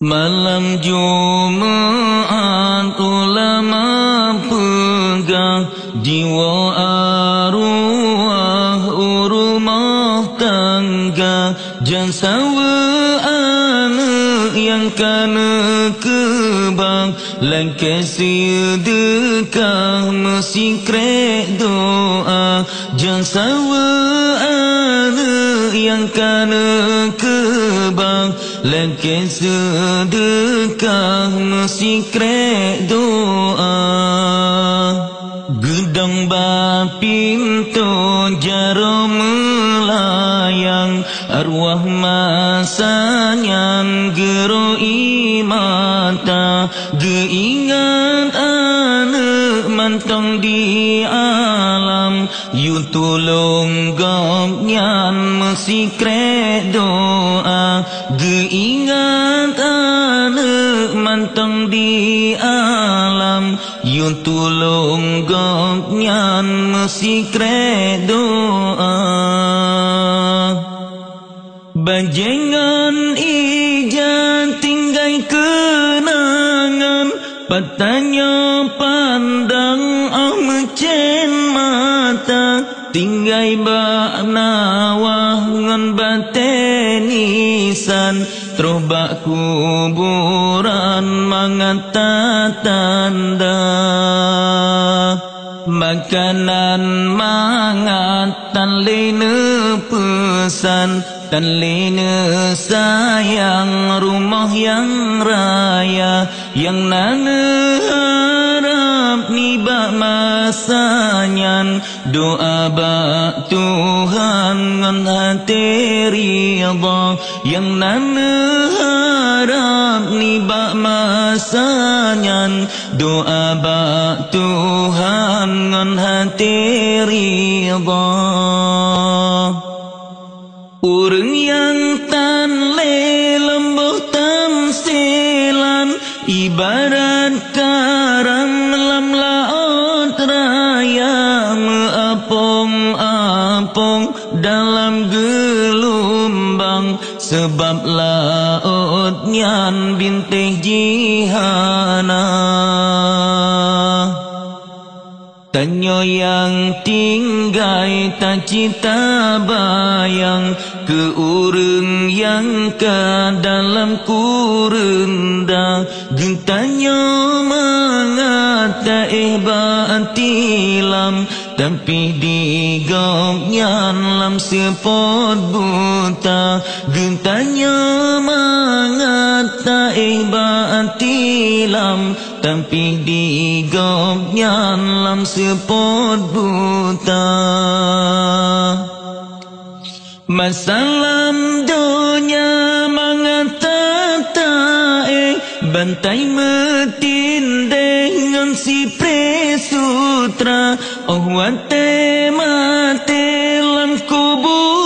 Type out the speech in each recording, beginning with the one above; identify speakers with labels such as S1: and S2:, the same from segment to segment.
S1: Malam Jumat ulama pegang jiwa arwah rumah tangga jansawa anak yang kana kebang langkah sedekah mesti krek doa jansawa anak yang kana kebang langkah sedekah mesti krek doa gedang bapinto jaro melayang arwah masanya gero imata geingat anak mantong di alam yu tulung gomnyan mesti krek doa geingat anak mantong di alam yu tulung gomnyan mesti krek doa banjengan ijan tinggai kenangan patanya pandang mecen mata tinggai bak nawah ngan batenisan terus bak kuburan mangata tanda makanan mangatan lene pesan dan lene sayang rumah yang raya yang nana harap nibak masanya doa bak Tuhan ngan hati ridha yang nana harap nibak masanya doa bak Tuhan ngan hati ridha urang yang tan le lembuh tamsilan ibarat karang lam laut raya meapong-apong dalam gelombang sebab laut nyan bintih jihana tanyo yang tinggai tak cita bayang ke urang yang ke dalam kurenda gentanyo mangata batilam tapi digomnyan lam sepot buta gentanyo mangata batilam tapi digomnyan lam sepot buta masalam dunia mangata bantai metin dengan si presutra oh wate mate lam kubuta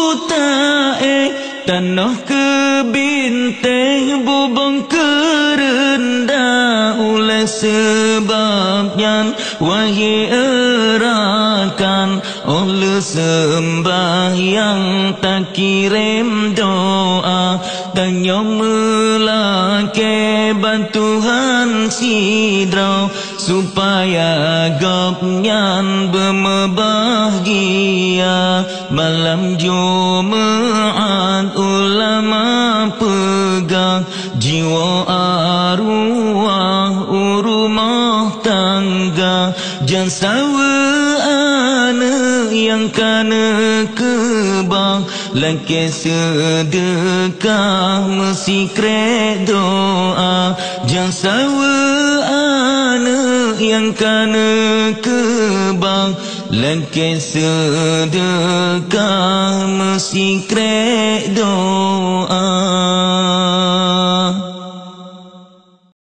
S1: tanah kebintang bubong kerendah oleh sebabnya wahai erakan oleh sembahyang tak kirim doa tanya melake bantuan sidra supaya gopnyan berbahagia malam Jumat ulama pegang jiwa arwah rumah tangga jansawa anak yang kana kebang langkah sedekah mesti krek doa jansawa anak yang kana kebang langkah sedekah mesti krek doa